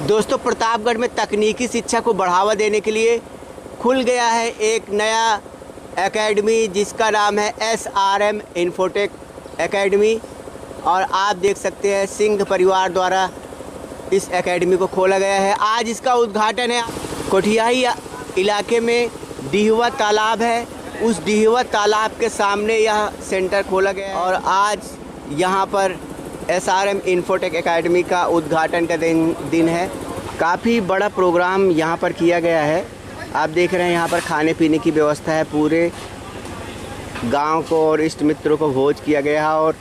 दोस्तों, प्रतापगढ़ में तकनीकी शिक्षा को बढ़ावा देने के लिए खुल गया है एक नया एकेडमी जिसका नाम है SRM इन्फोटेक एकेडमी। और आप देख सकते हैं सिंह परिवार द्वारा इस एकेडमी को खोला गया है। आज इसका उद्घाटन है। कोठियाही इलाके में डिहवा तालाब है, उस डिहवा तालाब के सामने यह सेंटर खोला गया है और आज यहाँ पर SRM इन्फोटेक एकेडमी का उद्घाटन का दिन है। काफ़ी बड़ा प्रोग्राम यहाँ पर किया गया है। आप देख रहे हैं यहाँ पर खाने पीने की व्यवस्था है। पूरे गांव को और इष्ट मित्रों को भोज किया गया है और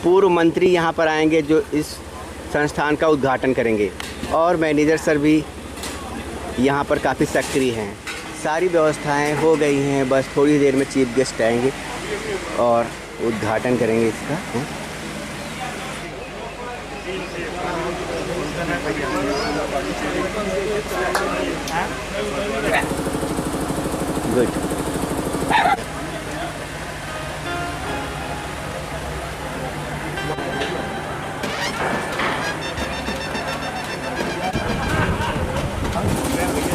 पूर्व मंत्री यहाँ पर आएंगे जो इस संस्थान का उद्घाटन करेंगे और मैनेजर सर भी यहाँ पर काफ़ी सक्रिय हैं। सारी व्यवस्थाएं हो गई हैं, बस थोड़ी देर में चीफ गेस्ट आएंगे और उद्घाटन करेंगे इसका। गुड।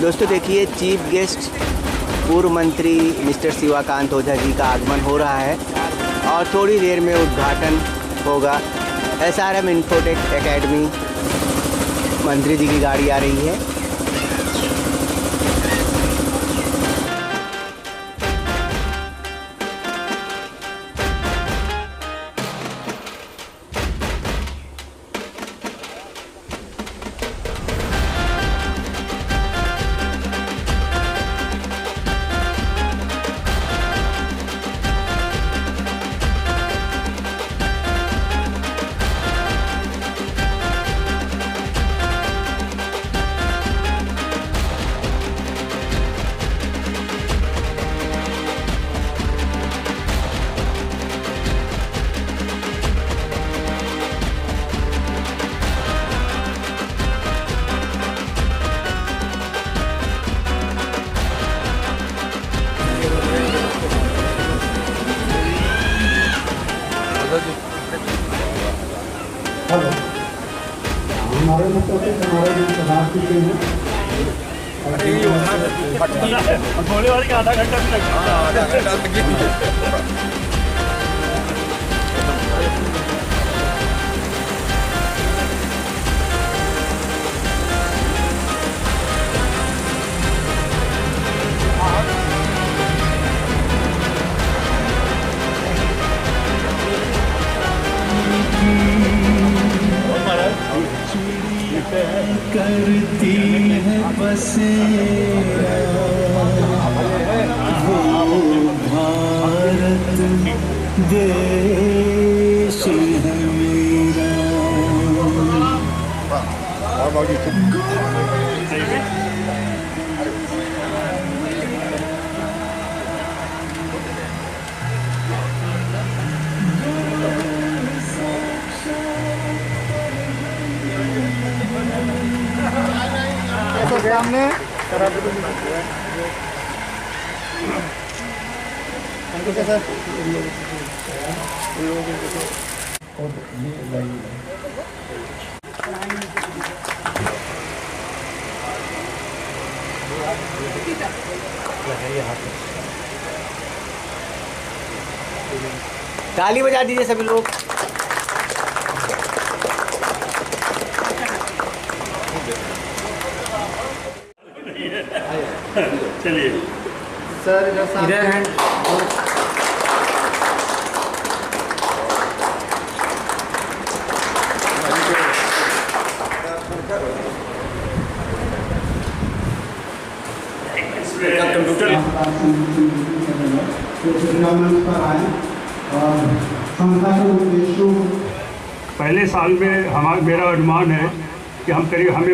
दोस्तों देखिए, चीफ गेस्ट पूर्व मंत्री मिस्टर शिवाकांत ओझा जी का आगमन हो रहा है और थोड़ी देर में उद्घाटन होगा। SRM इन्फोटेक एकेडमी, मंत्री जी की गाड़ी आ रही है। हेलो, हमारे मतलब हमारे जो शताब्दी के हैं बोले वाले आधा घंटा भी लगता है। करती है बसेरा वो भारत देश है मेरा। हमने ताली बजा दीजिए सभी लोग। चलिए सर, इधर हैंड कंप्यूटर पहले साल में मेरा अनुमान है कि हमें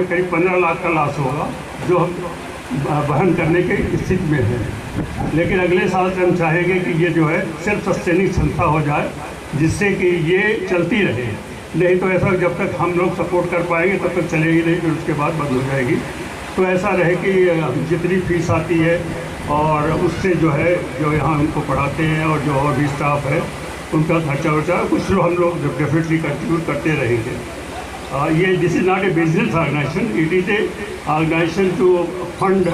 करीब 15 लाख का लॉस होगा जो हम वहन करने के स्थिति में है। लेकिन अगले साल से हम चाहेंगे कि ये जो है सेल्फ सस्टेनिंग संस्था हो जाए जिससे कि ये चलती रहे। नहीं तो ऐसा जब तक हम लोग सपोर्ट कर पाएंगे तब तक चलेगी नहीं, फिर उसके बाद बंद हो जाएगी। तो ऐसा रहे कि जितनी फीस आती है और उससे जो है जो यहाँ उनको पढ़ाते हैं और जो और भी स्टाफ है उनका खर्चा वर्चा कुछ हम लोग डेफिनेटली कंट्रीब्यूट करते रहेंगे। ये this is not a business organisation, it is a organisation to fund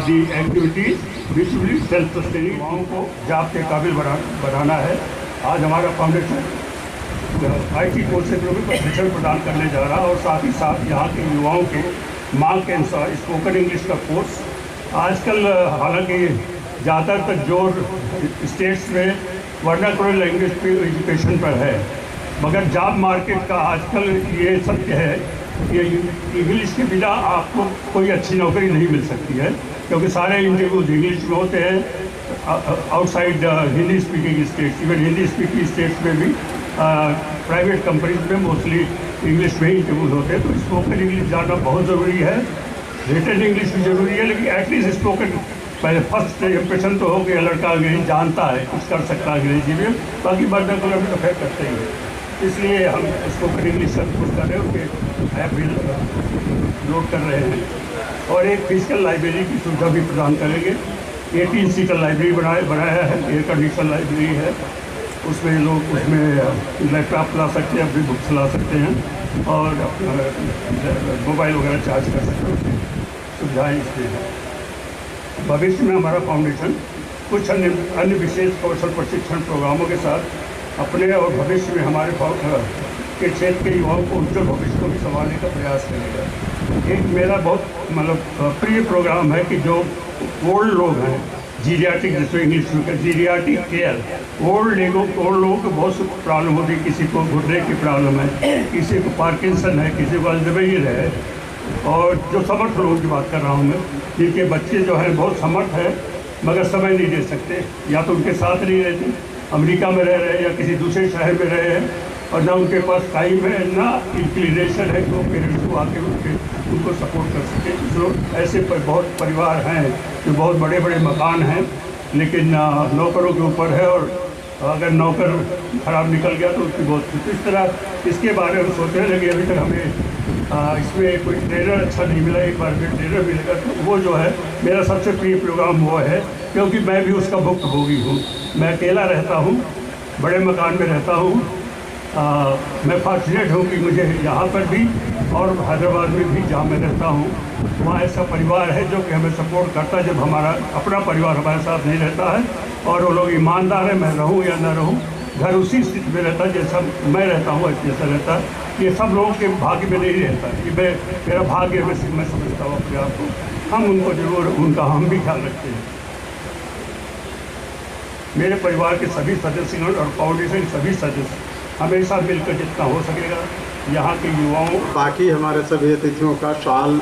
the activities which will self sustaining. युवाओं को जॉब के काबिल बनाना है। आज हमारा फाउंडेशन IT कोर्सेज में प्रशिक्षण प्रदान करने जा रहा है और साथ ही साथ यहाँ के युवाओं के मांग के अनुसार स्पोकन इंग्लिश का कोर्स आजकल, हालांकि ज़्यादातर जोर स्टेट्स में वर्नाकुलर लैंग्वेज पे एजुकेशन पर है, मगर जॉब मार्केट का आजकल ये सत्य है कि इंग्लिश के बिना आपको कोई अच्छी नौकरी नहीं मिल सकती है, क्योंकि सारे इंटरव्यूज इंग्लिश में होते हैं outside Hindi speaking states. Even Hindi speaking states में भी प्राइवेट कंपनीज में मोस्टली इंग्लिश में ही इंटरव्यूज होते हैं। तो स्पोकन इंग्लिश जानना बहुत ज़रूरी है, रिटन इंग्लिश भी ज़रूरी है, लेकिन एटलीस्ट स्पोकन पहले फर्स्ट इम्प्रेशन तो हो गया, लड़का अंग्रेजी जानता है, कुछ कर सकता है अंग्रेजी में, बाकी वर्नाकुलर में तो खैर करते ही है। इसलिए हम स्पोकन इंग्लिश का कोर्स कर रहे हैं, उसके ऐप भी लोड कर रहे हैं और एक फिजिकल लाइब्रेरी की सुविधा भी प्रदान करेंगे। 18 सीटर लाइब्रेरी बनाया है, एयर कंडीशन लाइब्रेरी है, उसमें लोग उसमें लैपटॉप ला सकते हैं, अपनी बुक्स ला सकते हैं और मोबाइल वगैरह चार्ज कर सकते हैं, उसकी सुविधाएँ इसमें हैं। भविष्य में हमारा फाउंडेशन कुछ अन्य विशेष कौशल प्रशिक्षण प्रोग्रामों के साथ अपने और भविष्य में हमारे के क्षेत्र के युवाओं को उज्जवल भविष्य को भी संभालने का प्रयास करेगा। एक मेरा बहुत प्रिय प्रोग्राम है कि जो ओल्ड लोग हैं, जीरियाटिक जिसको इंग्लिश में जीरियाटिक केयर, ओल्ड लोगों को बहुत सी प्रॉब्लम होती है, किसी को घुटने की प्रॉब्लम है, किसी को पार्किंसन है, किसी को अल्जाइमर है, और जो समर्थ लोगों की बात कर रहा हूँ मैं, जिनके बच्चे जो हैं बहुत समर्थ है मगर समय नहीं दे सकते, या तो उनके साथ नहीं रहते, अमेरिका में रह रहे हैं या किसी दूसरे शहर में रहे हैं, और ना उनके पास टाइम है ना इंक्लिनेशन है कि वो पेरेंट्स को आके उनको सपोर्ट कर सके। जो ऐसे बहुत परिवार हैं जो बहुत बड़े बड़े मकान हैं लेकिन नौकरों के ऊपर है, और अगर नौकर ख़राब निकल गया तो उसकी बहुत इस तरह इसके बारे में सोच रहे हैं, लेकिन अभी तक हमें इसमें कोई ट्रेनर अच्छा नहीं मिला। एक बार फिर ट्रेनर मिलेगा तो वो जो है मेरा सबसे प्रिय प्रोग्राम वो है, क्योंकि मैं भी उसका भुक्तभोगी हूँ। मैं अकेला रहता हूँ, बड़े मकान में रहता हूँ। मैं फॉर्चुनेट हूँ कि मुझे यहाँ पर भी और हैदराबाद में भी जहाँ मैं रहता हूँ वहाँ ऐसा परिवार है जो कि हमें सपोर्ट करता है, जब हमारा अपना परिवार हमारे साथ नहीं रहता है, और वो लोग ईमानदार है, मैं रहूँ या ना रहूँ, घर उसी स्थिति में रहता है जैसा मैं रहता हूँ, जैसा रहता है। ये सब लोगों के भाग्य में नहीं रहता, ये मेरा भाग्य है, मैं समझता हूँ अपने आप को। हम उनको जरूर, उनका हम भी ख्याल रखते हैं। मेरे परिवार के सभी सदस्यों और फाउंडेशन के सभी सदस्य हमेशा मिलकर जितना हो सकेगा यहाँ के युवाओं, बाकी हमारे सभी अतिथियों का शाल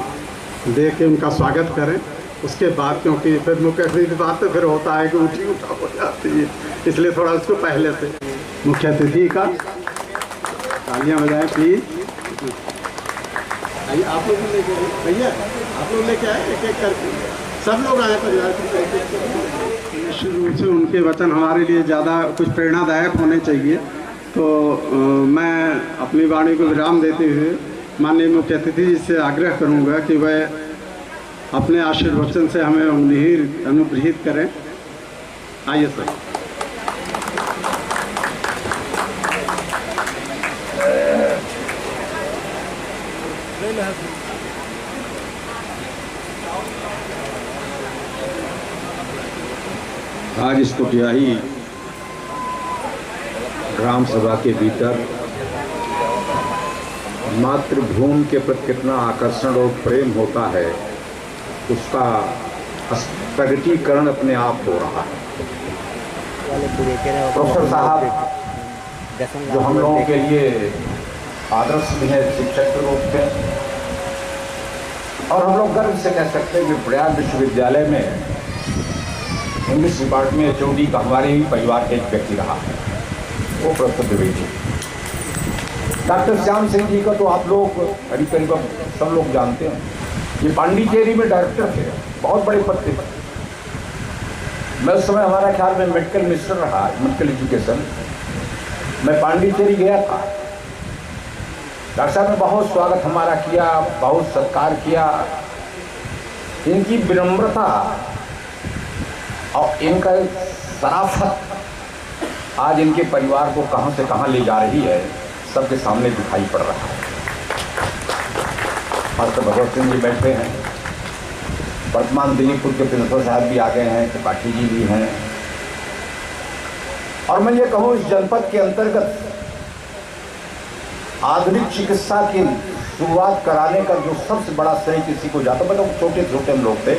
दे के उनका स्वागत करें। उसके बाद, क्योंकि फिर मुख्य अतिथि की बात तो फिर होता है कि ऊँची उठा हो जाती है, इसलिए थोड़ा उसको पहले से मुख्य अतिथि का तालियां बजाएं प्लीज। आइए आप लोग लेके आए, भैया आप लोग लेके आए, एक एक करके सब लोग आए परिवार के। निश्चित रूप से उनके वचन हमारे लिए ज़्यादा कुछ प्रेरणादायक होने चाहिए। तो मैं अपनी वाणी को विराम देते हुए माननीय मुख्य अतिथि जी से आग्रह करूंगा कि वह अपने आशीर्वचन से हमें अनुग्रहित करें। आइए सर। आज इस कुटियाही ग्राम सभा के भीतर मातृभूमि के प्रति कितना आकर्षण और प्रेम होता है, उसका प्रगटीकरण अपने आप हो रहा है। प्रोफेसर साहब जो हम लोगों के लिए आदर्श भी है शिक्षक के रूप में, और हम लोग गर्व से कह सकते हैं कि प्रयाग विश्वविद्यालय में इंग्लिश डिपार्टमेंट HOD का हमारे ही परिवार के एक व्यक्ति रहा है, वो प्रोफेसर द्विवेदी। डॉक्टर श्याम सिंह जी का तो आप लोग करीब सब लोग जानते हैं, ये पांडिचेरी में डायरेक्टर थे, बहुत बड़े पद थे। मैं उस समय हमारा ख्याल में मेडिकल मिनिस्टर रहा, मेडिकल एजुकेशन। मैं पांडिचेरी गया था, डॉक्टर साहब ने बहुत स्वागत हमारा किया, बहुत सत्कार किया। इनकी विनम्रता और इनका शराफत आज इनके परिवार को कहां से कहां ले जा रही है, सबके सामने दिखाई पड़ रहा है। मास्टर भगवत सिंह जी बैठे हैं, वर्तमान दिलीपुर के प्रिंसिपल साहब भी आ गए हैं, त्रिपाठी जी भी हैं। और मैं ये कहूँ इस जनपद के अंतर्गत आधुनिक चिकित्सा की शुरुआत कराने का जो सबसे बड़ा श्रेय किसी को जाता, मतलब छोटे छोटे लोग थे,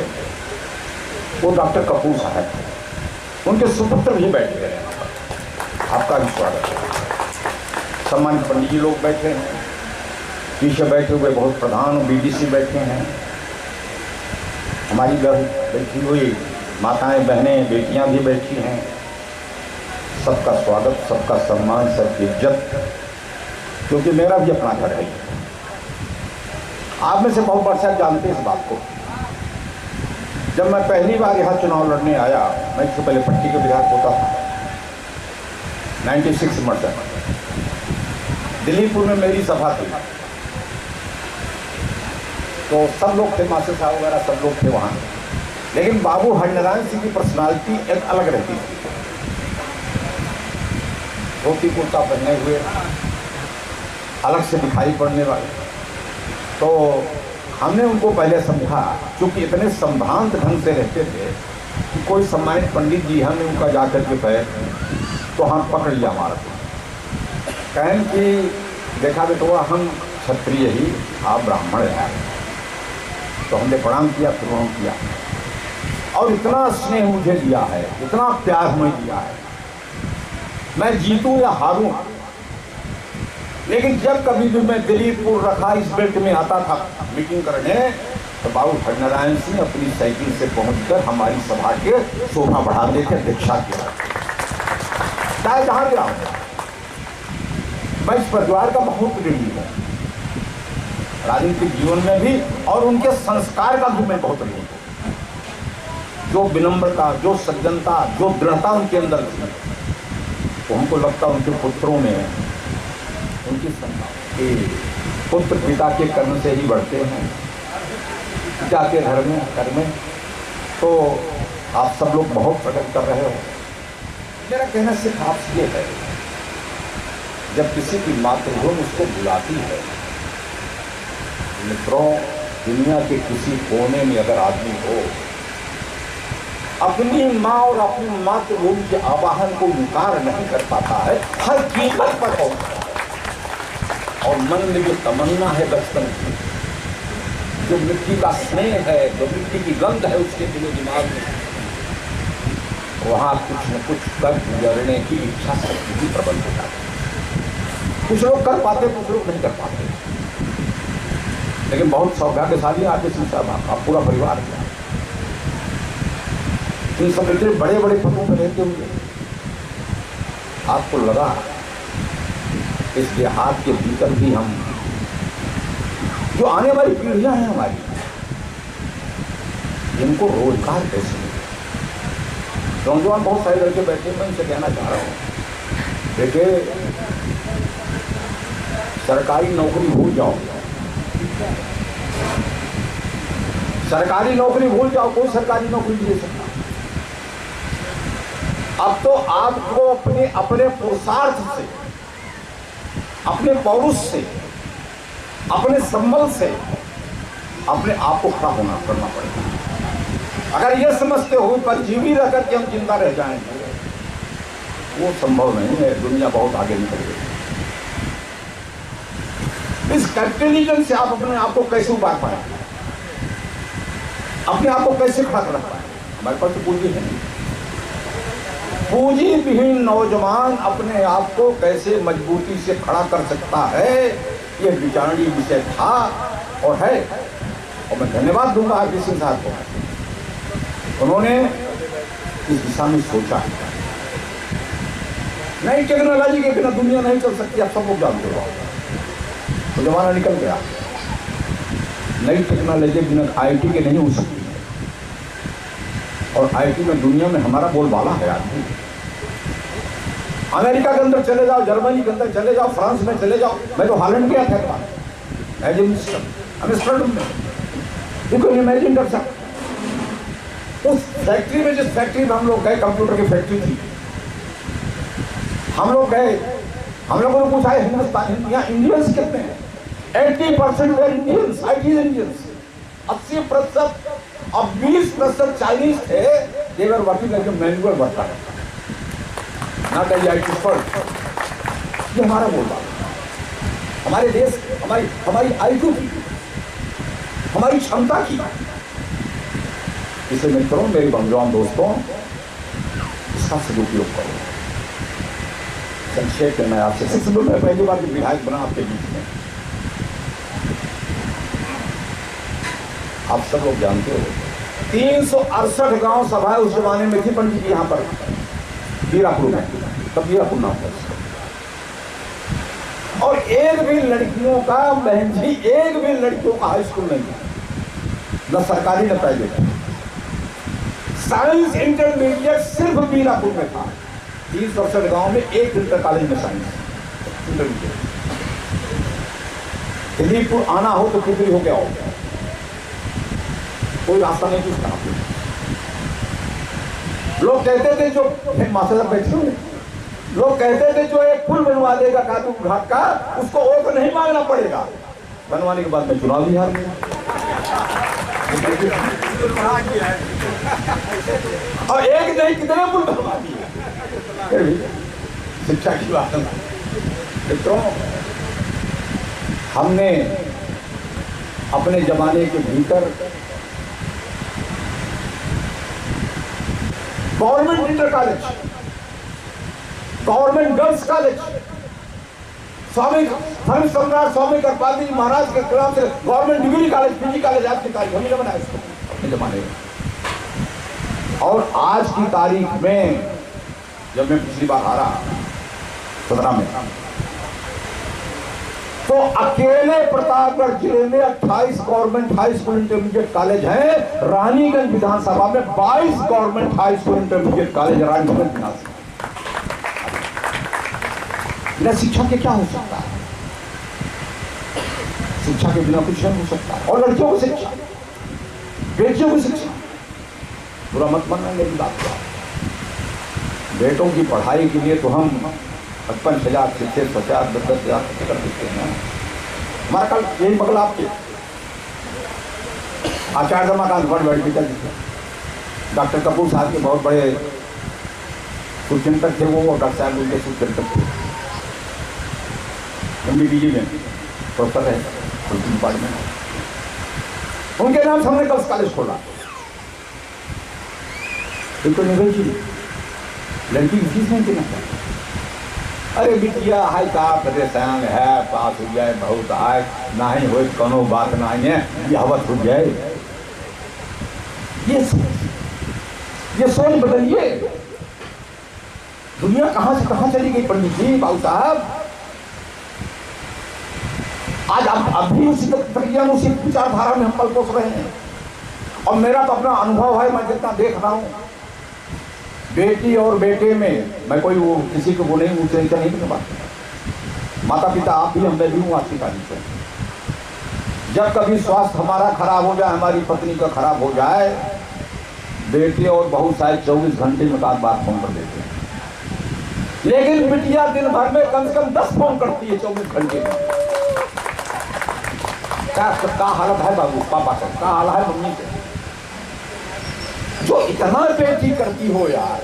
वो डॉक्टर कपूर साहब थे। उनके सुपुत्र भी बैठे हैं यहाँ पर, आपका भी स्वागत है। सम्मानित पंडित जी लोग बैठे हैं, पीछे बैठे हुए बहुत प्रधान बीडीसी बैठे हैं, हमारी बैठी हुई माताएं बहनें बेटियां भी बैठी हैं। सबका स्वागत, सबका सम्मान, सबकी इज्जत, क्योंकि मेरा भी अपना घर है। आप में से बहुत बार शायद जानते हैं इस बात को। जब मैं पहली बार यहाँ चुनाव लड़ने आया, मैं इससे पहले पट्टी के विधायक होता था, 96 मर्डर दिल्लीपुर में मेरी सभा थी, तो सब लोग थे, मास्टर साहब वगैरह सब लोग थे वहाँ। लेकिन बाबू हरनारायण सिंह की पर्सनालिटी एक अलग रहती थी, धोती कुर्ता पहने हुए, अलग से दिखाई पड़ने वाले। तो हमने उनको पहले समझा, क्योंकि इतने संभ्रांत ढंग से रहते थे कि कोई सम्मानित पंडित जी हमने उनका जाकर के पैर तो हम पकड़ लिया हमारा, कहें कि देखा बेटवा हम क्षत्रिय ही, आप ब्राह्मण हैं। तो हमने प्रणाम किया, प्रणाम किया, और इतना स्नेह मुझे दिया है, इतना प्यार हमें दिया है। मैं जीतूं या हारूं, लेकिन जब कभी भी मैं दिलीपुर रखा इस बेल्ट में आता था मीटिंग करने, तो बाबू हरनारायण सिंह अपनी साइकिल से पहुंचकर हमारी सभा के शोभा बढ़ाने की अपेक्षा किया। चाहे जहां गया, मैं इस परिवार का बहुत ऋणी हूँ, राजनीतिक जीवन में भी, और उनके संस्कार का भी मैं बहुत ऋणी हूँ। जो विनम्रता, जो सज्जनता, जो दृढ़ता उनके अंदर थी, तो हमको लगता उनके पुत्रों में उनकी पुत्र पिता के कर्म से ही बढ़ते हैं, पिता के घर में कर्म में। तो आप सब लोग बहुत प्रकट कर रहे हो। मेरा कहना सिर्फ आपसे ये है, जब किसी की मातृभूमि उसको बुलाती है, मित्रों, दुनिया के किसी कोने में अगर आदमी हो, अपनी माँ और अपनी मातृभूमि के आवाहन को इनकार नहीं कर पाता है, हर कीमत पर होता है। और मन में जो तमन्ना है बचपन की, जो मिट्टी का स्नेह है, जो मिट्टी की गंध है उसके दिलो दिमाग में, वहाँ कुछ न कुछ कर गुजरने की इच्छा शक्ति भी प्रबल हो जाती है। कुछ लोग कर पाते, कुछ लोग नहीं कर पाते, लेकिन बहुत सौभाग्यशाली आगे साहब आपका पूरा परिवार है। इन सब इतने बड़े बड़े पदों पर रहते होंगे, आपको लगा इस देहात के भीतर भी हम, जो आने वाली पीढ़ियां हैं हमारी, इनको रोजगार कैसे मिले। नौजवान बहुत सारे लड़के बैठे, मैं इनसे कहना चाह रहा हूँ, देखिए सरकारी नौकरी भूल जाओ, सरकारी नौकरी भूल जाओ, कोई सरकारी नौकरी नहीं दे सकता। अब तो आपको अपने अपने पुरुषार्थ से, अपने पौरुष से, अपने संबल से अपने आप को खड़ा होना करना पड़ेगा। अगर ये समझते हो पर जीवी रह करके हम जिंदा रह जाएंगे, वो संभव नहीं है। दुनिया बहुत आगे निकल गई। इस कैपिटलिज्म से आप अपने आप को कैसे उबार पाए, अपने आप को कैसे खड़ा कर पाए? हमारे पास तो पूंजी है नहीं। पूंजी विहीन नौजवान अपने आप को कैसे मजबूती से खड़ा कर सकता है, यह विचारणीय विषय था और है। और मैं धन्यवाद दूंगा हरदीप सिंह साहब को, उन्होंने इस दिशा में सोचा है। नई टेक्नोलॉजी के बिना दुनिया नहीं चल सकती, आप सब लोग जानते हो। तो जमाना निकल गया, नई टेक्नोलॉजी बिना आईटी के नहीं हो सकती, और आईटी में दुनिया में हमारा बोलबाला है। आदमी अमेरिका के अंदर चले जाओ, जर्मनी के अंदर चले जाओ, फ्रांस में चले जाओ। मैं तो हॉलैंड गया था एज ए मिनिस्टर में, यू कैन इमेजिन कर सकते। उस फैक्ट्री में, जिस फैक्ट्री में हम लोग गए, कंप्यूटर की फैक्ट्री थी, हम लोग गए, हम लोगों ने पूछा है हिंदुस्तान यहाँ इंडियंस कितने हैं? 80% were Indians, IT Indians. 80% और 20% चाइनीज थे, they were working as a manual worker, not as IT expert. ये हमारा बोलबा, हमारे देश, हमारी आईक्यू की, हमारी क्षमता की। इसे मित्रों, मेरे बंधुओं दोस्तों, इसका सदुपयोग करो। संक्षेप में मैं आपसे मैं पहली बार विधायक बना आपके बीच में। आप सब लोग जानते हो 368 गांव सभाएं उस जमाने में थी पंडित जी यहाँ पर हीरापुर में, तब हीरापुर नाम था। और एक भी लड़कियों का, बहन जी, एक भी लड़कियों का हाई स्कूल नहीं था, न सरकारी न प्राइवेट। साइंस इंटरमीडिएट सिर्फ मीरापुर में था। 368 गांव में एक इंटर कॉलेज में साइंस इंटरमीडिएट। दिल्लीपुर आना हो तो कितनी हो गया हो, कोई रास्ता नहीं पूछता। लोग कहते थे जो मास्टर बैठे हुए, लोग कहते थे जो एक पुल बनवा देगा कादू घाट का, उसको वोट नहीं मांगना पड़ेगा। बनवाने के बाद में चुनाव भी हार गया। और एक नहीं कितने पुल बनवा दिए। शिक्षा की बात मित्रों, हमने अपने जमाने के भीतर government inter college, government girls college, Swami Dharm Samrat Swami Kripal ji Maharaj के नाम से government degree college, PG college आज की तारीख हमने बनाया इसको अपने जमाने में। और आज की तारीख में जब मैं पिछली बार आ रहा 17 में, तो अकेले प्रतापगढ़ जिले में 28 government high school intermediate college है। रानीगंज विधानसभा में 22 government high school intermediate college Raniganj विधानसभा। बिना शिक्षा के क्या हो सकता है? शिक्षा के बिना कुछ नहीं हो सकता। और लड़कियों को शिक्षा, बेटियों को शिक्षा, बुरा मत मानना मेरी बात को। बेटों की पढ़ाई के लिए तो हम 55,000, 50,000, 10,000 कर देते हैं। हमारा कल यही मगल आपके आचार्य रमाकांत भट्ट बड़े पिता जी, डॉक्टर कपूर साहब के बहुत बड़े सुचिंतक थे वो, और डॉक्टर साहब उनके सुचिंतक थे। MBBG में प्रोफेसर है डिपार्टमेंट, उनके नाम से हमने गर्ल्स कॉलेज खोला। एक तो निगल जी लड़की की फीस नहीं देना चाहिए। अरे बिटिया हाई का परेशान है, पास हो जाए बहुत आए, ना ही हो कोनो बात नहीं है, ये हवस हो जाए। ये सोच बदलिए। दुनिया कहां से कहां चली गई पंडित जी, बाबू साहब। आज अब भी उसी प्रक्रिया में, उसी विचारधारा में हम पल पोस रहे हैं। और मेरा तो अपना अनुभव है, मैं जितना देख रहा हूं बेटी और बेटे में, मैं कोई वो किसी को वो नहीं ऊंचे नीचे नहीं कर पाता। माता पिता आप भी, मैं भी हूँ आपकी तारीफ से। जब कभी स्वास्थ्य हमारा खराब हो जाए, हमारी पत्नी का खराब हो जाए, बेटी और बहू शायद 24 घंटे में बार फोन कर देते हैं, लेकिन बिटिया दिन भर में कम से कम 10 फोन करती है 24 घंटे में। क्या हालत है बाबू, पापा का क्या हाल है, मम्मी का? जो इतना बेटी करती हो यार,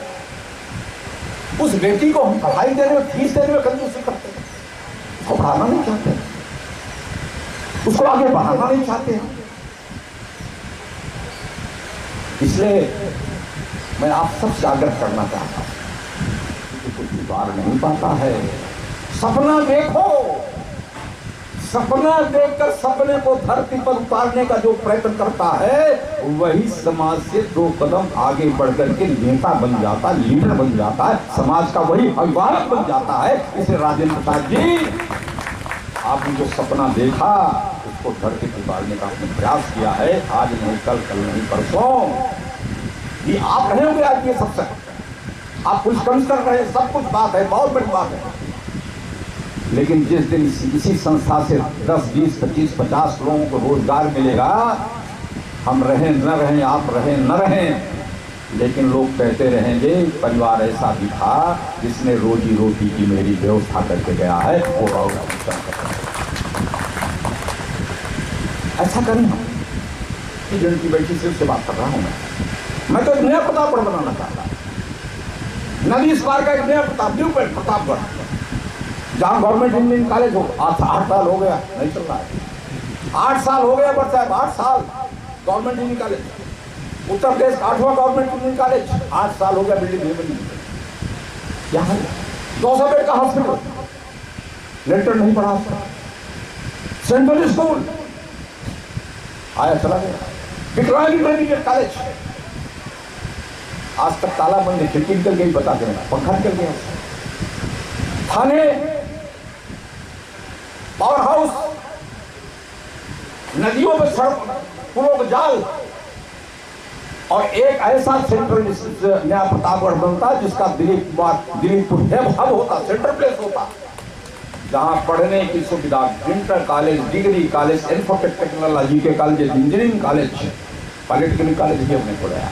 उस बेटी को हम पढ़ाई देने में, फीस देने में कंजूसी करते हैं। उसको पढ़ाना नहीं चाहते, उसको आगे बढ़ाना नहीं चाहते। इसलिए मैं आप सबसे आग्रह करना चाहता हूं, कुछ सुधार नहीं पाता है। सपना देखो, सपना देखकर सपने को धरती पर उतारने का जो प्रयत्न करता है, वही समाज से 2 कदम आगे बढ़कर के नेता बन जाता, लीडर बन जाता है, समाज का वही अभिभावक बन जाता है। इसे राजेंद्र प्रसाद जी, आपने जो सपना देखा उसको धरती पर उतारने का आपने प्रयास किया है। आज नहीं कल, कल नहीं परसों, ये आप रहे होंगे आज ये सबसे, आप कुछ कम कर रहे हैं, सब कुछ बात है, बहुत बड़ी बात है। लेकिन जिस दिन इसी संस्था से 10, 20, 25, 50 लोगों को रोजगार मिलेगा, हम रहें न रहें, आप रहें न रहें, लेकिन लोग कहते रहेंगे परिवार ऐसा भी था जिसने रोजी रोटी की मेरी व्यवस्था करके गया है, वो बहुत ऐसा करें हम कि जनती बैठी से उससे बात कर रहा हूं मैं तो एक नया प्रतापगढ़ बनाना चाहता हूं, नदी इस पार का एक नया प्रतापगढ़, जहां गवर्नमेंट इंजीनियरिंग कॉलेज हो। 8 साल हो गया नहीं चल रहा है, 8 साल हो गया बट साहब, 8 साल government engineering college, Uttar Pradesh 8वां government engineering college, 8 साल हो गया बिल्डिंग नहीं बनी। क्या है 200 बेड का हॉस्पिटल, लेटर नहीं पढ़ा, सेंट्रल स्कूल आया चला गया, विकलांग इंटरमीडिएट कॉलेज आज तक ताला बंद है, खिड़की निकल गई बता देना, पंखा निकल गया, थाने, पावर हाउस, नदियों में सड़क, पुलों का जाल, और एक ऐसा सेंट्रल नया प्रतापगढ़ बनता जिसका दिलीपपुर हब होता, सेंट्रल प्लेस होता, जहां पढ़ने की सुविधा, inter college, degree college, infotech technology के college, engineering college, polytechnic college भी हमने पढ़ाया,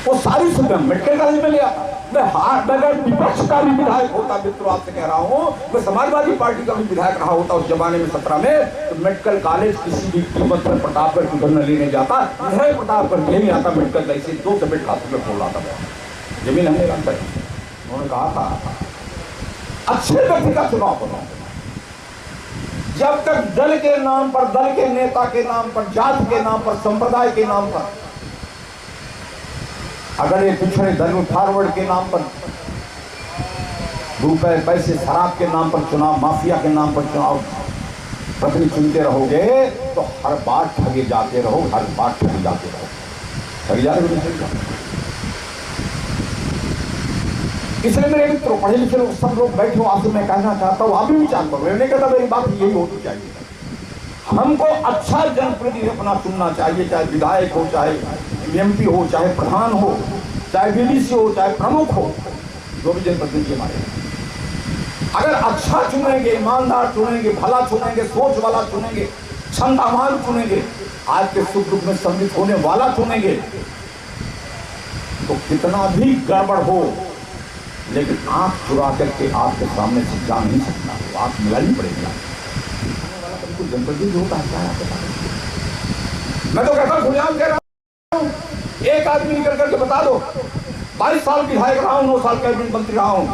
वो सारी सुविधा मेडिकल कॉलेज में लिया। मैं अगर विपक्ष का भी विधायक होता, मित्रों आपसे कह रहा हूं, मैं समाजवादी पार्टी का भी विधायक रहा होता उस जमाने में 17 में, तो मेडिकल कॉलेज किसी भी कीमत पर प्रतापगढ़ की घर न लेने जाता, नए प्रतापगढ़ ले नहीं आता मेडिकल, ऐसे 2 बेड हॉस्पिटल खोल रहा था, जमीन हमने रंग कर, उन्होंने कहा था अच्छे व्यक्ति का चुनाव करो, जब तक दल के नाम पर, दल के नेता के नाम पर, जाति के नाम पर, संप्रदाय के नाम पर, अगर ये पिछड़े धर्म फॉरवर्ड के नाम पर, रुपए पैसे शराब के नाम पर चुनाव, माफिया के नाम पर चुनाव प्रतिनिधि चुनते रहोगे तो हर बार ठगे जाते रहो, हर बार ठगे जाते रहो, ठगे जा रहे। इसलिए मेरे मित्रों, पढ़े लिखे लोग, सब लोग बैठे हो, आपसे मैं कहना चाहता हूँ, आप भी विचार करो, मैंने कहता मेरी बात यही होनी चाहिए, हमको अच्छा जनप्रतिनिधि अपना चुनना चाहिए, चाहे विधायक हो, चाहे एमपी हो, चाहे प्रधान हो, चाहे बीडीसी हो, चाहे प्रमुख हो, जो भी जनप्रतिनिधि हमारे, अगर अच्छा चुनेंगे, ईमानदार चुनेंगे, भला चुनेंगे, सोच वाला चुनेंगे, क्षमतावान चुनेंगे, आज के सुख दुख में सम्मिलित होने वाला चुनेंगे, तो कितना भी गड़बड़ हो लेकिन आंख चुरा करके आपके सामने से जा नहीं सकता, तो आंख मिलानी पड़ेगी। जनप्रतिनिधि होता है, मैं तो कहता हूं, कह रहा हूं, एक आदमी निकल करके बता दो, 22 साल विधायक रहा हूं, 9 साल कैबिनेट मंत्री रहा हूं,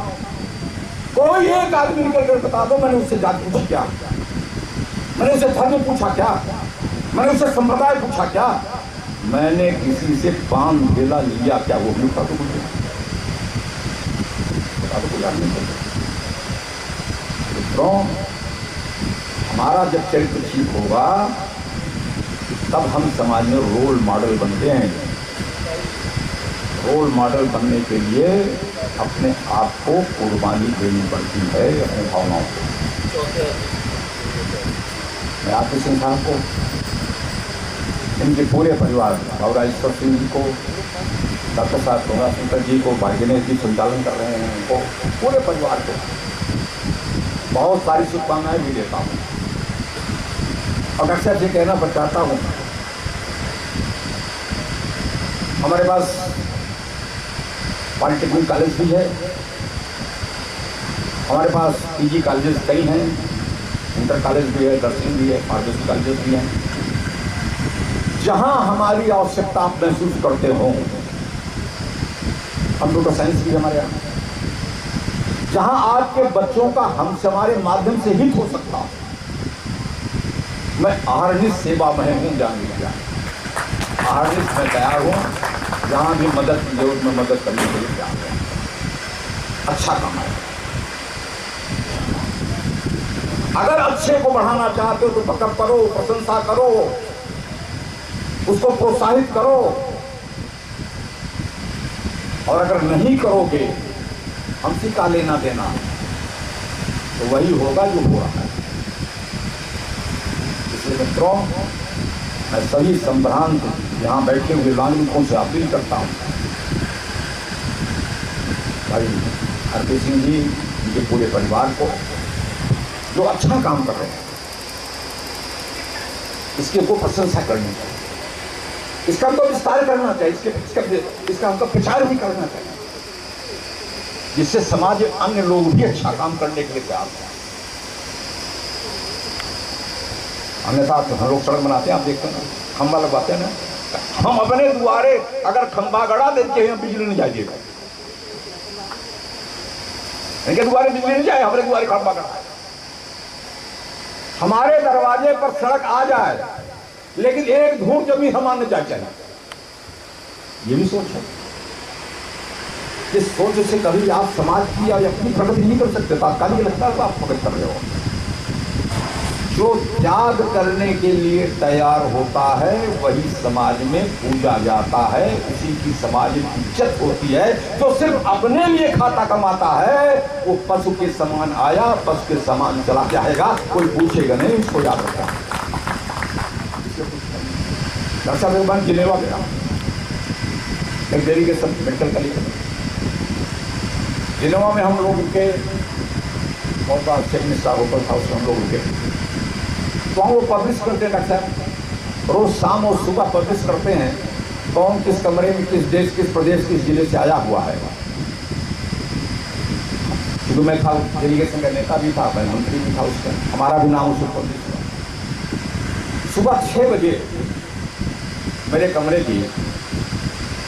कोई एक आदमी निकल कर बता दो मैंने उससे जाति पूछा क्या, मैंने उससे धर्म पूछा क्या, मैंने उससे संप्रदाय पूछा क्या, मैंने किसी से 5 बेला लिया क्या, वो भी बता दो मुझे, बता दो। कोई आदमी हमारा जब चरित्र ठीक होगा तब हम समाज में रोल मॉडल बनते हैं। रोल मॉडल बनने के लिए अपने आप को कुर्बानी देनी पड़ती है, अपने भावनाओं को। मैं आपके सिंह साहब को, इनके पूरे परिवार और राजेश्वर सिंह जी को, डॉक्टर साहब गंगा शंकर जी को, भाई गणेश जी संचालन कर रहे हैं, उनको पूरे परिवार को बहुत सारी शुभकामनाएं भी देता हूँ। और अक्सर ये कहना चाहता हूँ, हमारे पास पॉलिटेक्निक कॉलेज भी है, हमारे पास पीजी कॉलेज कई हैं, इंटर कॉलेज भी है, नर्सिंग भी है, फार्मेसी कॉलेज भी हैं। जहां हमारी आवश्यकता आप महसूस करते हो, कंप्यूटर साइंस भी हमारे यहाँ, जहां आपके बच्चों का हमसे हमारे माध्यम से हित हो सकता हो, मैं अहरनिश सेवा में हूँ, जान लीजिए अहरनिश में तैयार हूँ, जहां भी मदद की जरूरत में मदद करने के लिए तैयार हूँ। अच्छा काम है। अगर अच्छे को बढ़ाना चाहते हो तो पकड़ करो, प्रशंसा करो, उसको प्रोत्साहित करो, और अगर नहीं करोगे हमसे का लेना देना, तो वही होगा जो हो रहा है। इसलिए मित्रों, मैं सभी संभ्रांत यहाँ बैठे हुए नागरिकों से अपील करता हूँ, भाई हरप्रीत सिंह जी, उनके पूरे परिवार को जो अच्छा काम कर रहे हैं, इसके को प्रशंसा करनी चाहिए, इसका हमको विस्तार करना चाहिए, इसका हमको प्रचार भी करना चाहिए, जिससे समाज में अन्य लोग भी अच्छा काम करने के लिए तैयार हैं। अन्यथा तो हम लोग सड़क बनाते हैं, आप देखते हैं खंबा लगवाते हैं ना, हम अपने द्वारे अगर खंबा गड़ा देते हैं बिजली नहीं जाएगी, इनके द्वारे बिजली नहीं जाए, हमारे द्वारे खंबा गड़ा। हमारे दरवाजे पर सड़क आ जाए लेकिन एक धूप जमीन हमारे न जाए, ये भी सोच है। इस सोच से कभी आप समाज की या अपनी प्रगति नहीं कर सकते, तात्कालिक लगता है तो आप प्रगति कर रहे हो। जो त्याग करने के लिए तैयार होता है वही समाज में पूजा जाता है, उसी की समाज में इज्जत होती है। जो सिर्फ अपने लिए खाता कमाता है वो पशु के समान आया, पशु के समान चला जाएगा, कोई पूछेगा नहीं, उसको याद रखा। डॉक्टर भगवान जिनेवा गया एक देरी के सब मेडिकल कॉलेज जिनेवा में, हम लोग के बहुत बड़ा चीफ मिनिस्टर होटल था, उसमें हम लोग रुके। तो हम वो पब्लिश करते हैं डॉक्टर साहब, रोज शाम और सुबह पब्लिश करते हैं कौन किस कमरे में किस देश किस प्रदेश किस जिले से आया हुआ है। क्योंकि मैं था डेलीगेशन का नेता भी था, मैं मंत्री भी था, उसका हमारा भी नाम उसमें पब्लिश हुआ। सुबह 6 बजे मेरे कमरे की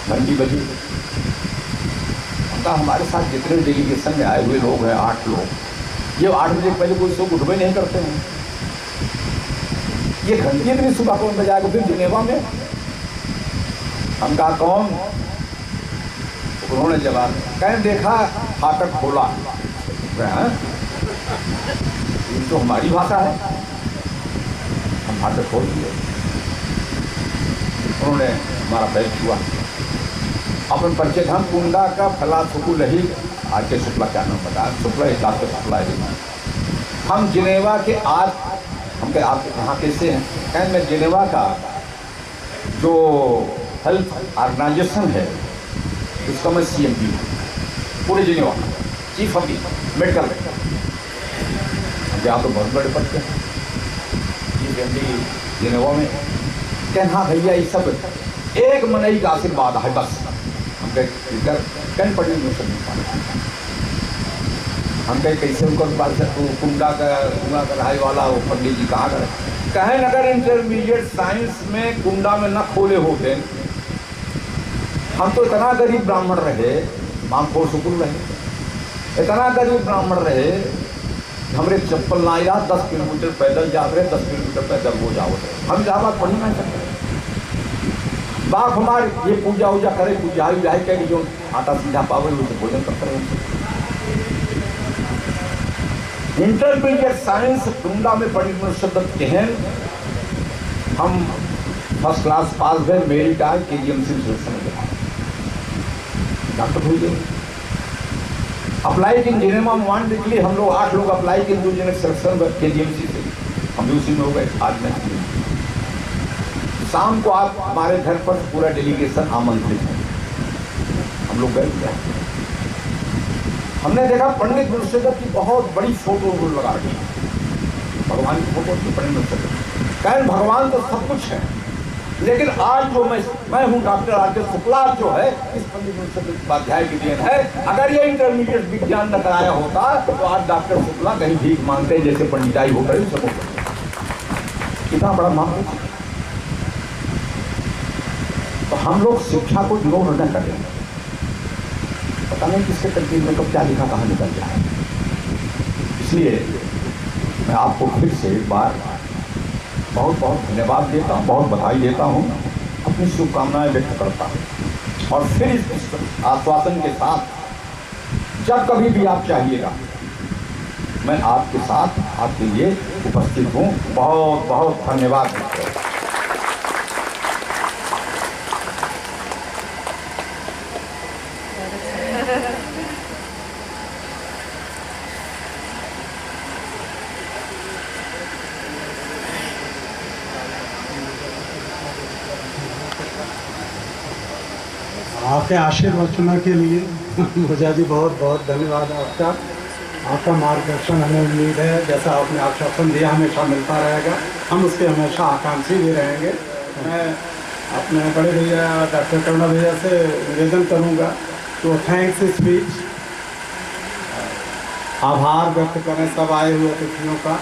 घंटी बजी। उनका हमारे साथ जितने डेलीगेशन में आए हुए लोग हैं 8 लोग, ये 8 बजे पहले कोई सुबह उठवे नहीं करते हैं। ये घंटी इतनी सुबह कौन बजाएगा फिर जिनेवा में? हम कहा कौन? उन्होंने जवाब कहें देखा फाटक खोला, ये तो हमारी भाषा है, हम फाटक खोल दिए। उन्होंने हमारा बैग छुआ, अपन परिचय हम कुंडा का फला सुकुल ही आके शुक्ला क्या नाम बताया, शुक्ला एक डॉक्टर शुक्ला है। हम जिनेवा के आज हम कहे आप यहाँ कैसे हैं? कहें मैं जिनेवा का जो हेल्थ ऑर्गेनाइजेशन है उसका मैं CMP हूँ, पूरे जिनेवा चीफ ऑफ मेडिकल में। आप तो बहुत बड़े पद पे चीफ जिनेवा में। कहना हाँ भैया ये सब एक मनई का आशीर्वाद है बस। हम कहीं पढ़ने में हम कहीं कैसे उनको कुंडा का रहाई वाला वो पंडित जी कहाँ करे? कहें अगर इंटरमीडिएट साइंस में कुंडा में न खोले होते, हम तो इतना गरीब ब्राह्मण रहे, मामखोर सुकुल रहे, इतना गरीब ब्राह्मण रहे, हमारे चप्पल ना आया 10 किलोमीटर पैदल जाते रहे, 10 किलोमीटर पैदल वो जाओ, हम इलाहाबाद पढ़ी नहीं सकते। बाप हमारे ये पूजा वूजा करे, पूजा उजाई कह जो आटा सीधा पावे उसे भोजन करते रहे। इंटरमीडिएट साइंस कुंडा में पढ़ी मुर्शदत कहन, हम फर्स्ट क्लास पास हुए, मेरिट आए KGMC में डॉक्टर हुई। अप्लाई की जिनेमा में 1 डिग्री हम लोग 8 लोग अप्लाई किए, 2 जने सिलेक्शन KGMC से, हम भी उसी में हो गए। आज मैं शाम को आप हमारे घर पर पूरा डेलीगेशन आमंत्रित है, हम लोग गए। हमने देखा पंडित मुर्शिदत की बहुत बड़ी फोटो लगा दी, भगवान की फोटो की पंडित मुर्शिदत। कहें भगवान तो सब कुछ है, लेकिन आज जो मैं हूँ डॉक्टर राजेश शुक्ला जो है, इस पंडित मुर्शिदत उपाध्याय की देन है। अगर ये इंटरमीडिएट विज्ञान न कराया होता तो आज डॉक्टर शुक्ला कहीं भीख मांगते जैसे पंडिताई होकर कितना बड़ा महापुरुष। तो हम लोग शिक्षा को इग्नोर न करें, पता नहीं किसके तरकीब में कब क्या लिखा कहाँ निकल जाए। इसलिए मैं आपको फिर से एक बार बहुत बहुत धन्यवाद देता हूँ, बहुत बधाई देता हूँ, अपनी शुभकामनाएं व्यक्त करता हूँ। और फिर इस आश्वासन के साथ जब कभी भी आप चाहिएगा मैं आपके साथ आपके लिए उपस्थित हूँ। बहुत बहुत धन्यवाद। आपके आशीर्वचनों के लिए भूजा जी बहुत बहुत धन्यवाद आपका। आपका मार्गदर्शन हमें उम्मीद है जैसा आपने आश्वासन दिया हमेशा मिलता रहेगा, हम उसके हमेशा आकांक्षी भी रहेंगे। मैं अपने बड़े भैया डॉक्टर करुणा भैया से निवेदन करूंगा तो थैंक्स स्पीच, आभार व्यक्त करें सब आए हुए अतिथियों का।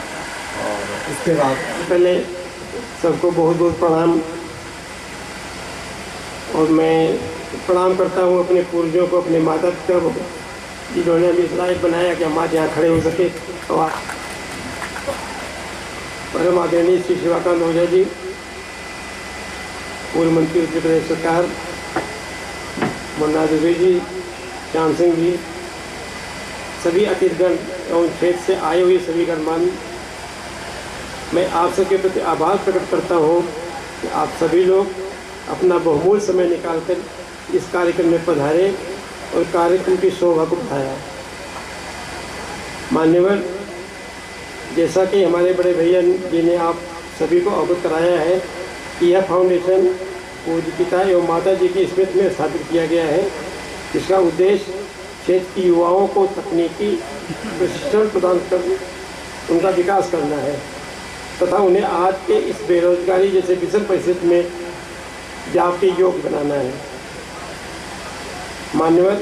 और इसके बाद पहले सबको बहुत बहुत प्रणाम। और मैं प्रणाम करता हूँ अपने पूर्वजों को, अपने माता पिता को, जिन्होंने हमें इस लायक बनाया कि हम आज यहाँ खड़े हो सके। और परम आदरणीय श्री शिवाकांत ओझा जी, पूर्व मंत्री उत्तर प्रदेश सरकार, मुन्ना दुबे जी, श्याम सिंह जी, सभी अतिथिगण एवं क्षेत्र से आए हुए सभी गणमान्य, मैं आप सबके प्रति आभार प्रकट करता हूँ कि आप सभी लोग अपना बहुमूल्य समय निकालकर इस कार्यक्रम में पधारे और कार्यक्रम की शोभा को बढ़ाया। मान्यवर, जैसा कि हमारे बड़े भैया जी ने आप सभी को अवगत कराया है कि यह फाउंडेशन पूज्य पिता एवं माता जी की स्मृति में स्थापित किया गया है। इसका उद्देश्य क्षेत्र के युवाओं को तकनीकी प्रशिक्षण प्रदान कर उनका विकास करना है तथा उन्हें आज के इस बेरोजगारी जैसे विषम परिस्थिति में जॉब के योग्य बनाना है। मान्यवर,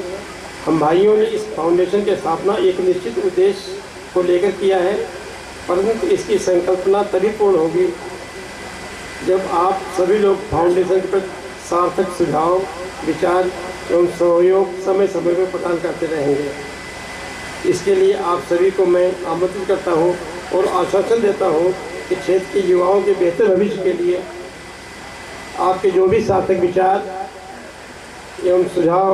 हम भाइयों ने इस फाउंडेशन की स्थापना एक निश्चित उद्देश्य को लेकर किया है, परंतु इसकी संकल्पना तभी पूर्ण होगी जब आप सभी लोग फाउंडेशन के प्रति सार्थक सुझाव, विचार एवं सहयोग समय समय पर प्रदान करते रहेंगे। इसके लिए आप सभी को मैं आमंत्रित करता हूं और आश्वासन देता हूं कि क्षेत्र के युवाओं के बेहतर भविष्य के लिए आपके जो भी सार्थक विचार एवं सुझाव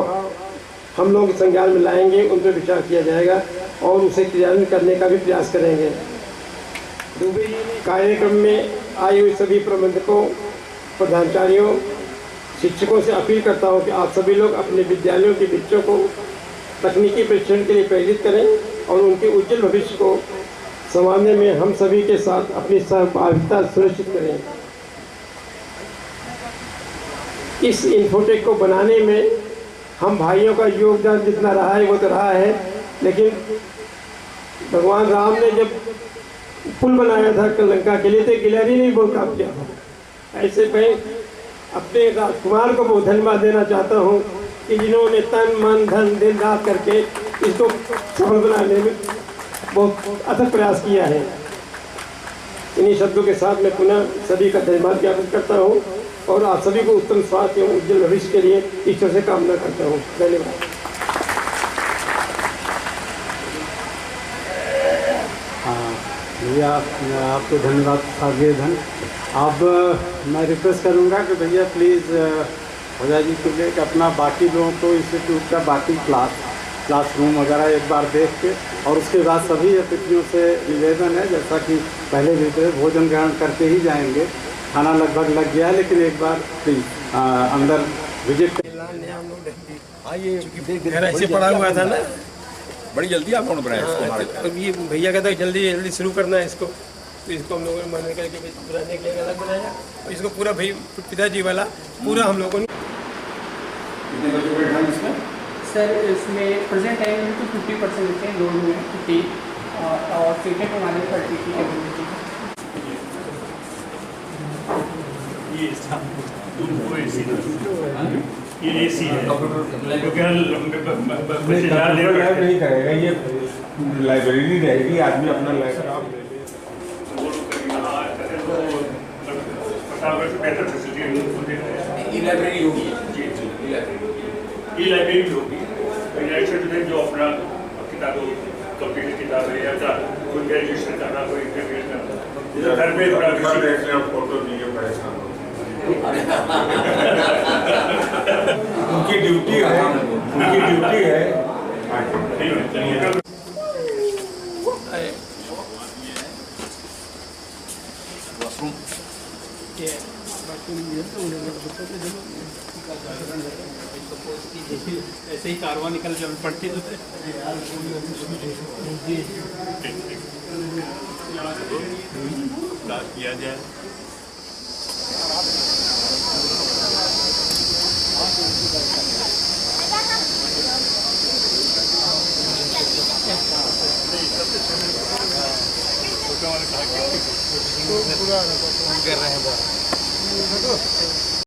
हम लोग संज्ञान में लाएंगे, उन पर विचार किया जाएगा और उसे क्रियान्वित करने का भी प्रयास करेंगे। कार्यक्रम में आए हुए सभी प्रबंधकों, प्रधानाचार्यों, शिक्षकों से अपील करता हूं कि आप सभी लोग अपने विद्यालयों के बच्चों को तकनीकी प्रशिक्षण के लिए प्रेरित करें और उनके उज्जवल भविष्य को संवारने में हम सभी के साथ अपनी सहभागिता सुनिश्चित करें। इस इन्फोटेक को बनाने में हम भाइयों का योगदान जितना रहा है वो तो रहा है, लेकिन भगवान राम ने जब पुल बनाया था लंका के लिए तो गिलहरी ने बहुत काम किया था। ऐसे मैं अपने राजकुमार को बहुत धन्यवाद देना चाहता हूँ कि जिन्होंने तन मन धन दिन रात करके इसको सफल बनाने में बहुत अथक प्रयास किया है। इन्हीं शब्दों के साथ मैं पुनः सभी का धन्यवाद ज्ञापित करता हूँ और आप सभी को उत्तम स्वास्थ्य एवं उज्जवल भविष्य के लिए ईश्वर से कामना करता हूँ। धन्यवाद। भैया आपको धन्यवाद सागे धन। अब मैं रिक्वेस्ट करूंगा कि भैया प्लीज़ ओझा जी को लेकर अपना बाकी लोगों को इंस्टीट्यूट का बाकी क्लासरूम वगैरह एक बार देख के, और उसके बाद सभी अतिथियों से निवेदन है, जैसा कि पहले भी थे, भोजन ग्रहण करके ही जाएंगे। खाना लगभग लग गया, लेकिन एक बार प्लीज़ अंदर विजिट। ऐसे पड़ा हुआ था ना, बड़ी जल्दी आप लोगों ने बनाया इसको हमारे अब ये भैया कहता है जल्दी जल्दी शुरू करना है इसको, तो इसको हम लोगों ने मन करके बनाने के लिए अलग बनाया और इसको पूरा भाई पिताजी वाला पूरा हम लोगों ने। कितने बच्चों को बैठा इसमें? सर इसमें प्रेजेंट टाइम में तो 50% देते हैं, लोन में 50 और सेकेंड हमारे 30 की कैपेसिटी है। ये एसी है क्योंकि नहीं करेगा, ये लाइब्रेरी रहेगी, आदमी अपना बेहतर फैसिलिटी लाइब्रेरी होगी ई लाइब्रेरी भी होगी। जो अपना किताबों कंप्यूटर किताबें या कोई ग्रेजुएशन करना, कोई घर में फोटो वीडियो परेशान उनकी ड्यूटी है ऐसे ही कारवां निकल चल पड़ती तो किया जाए। कर रहे हैं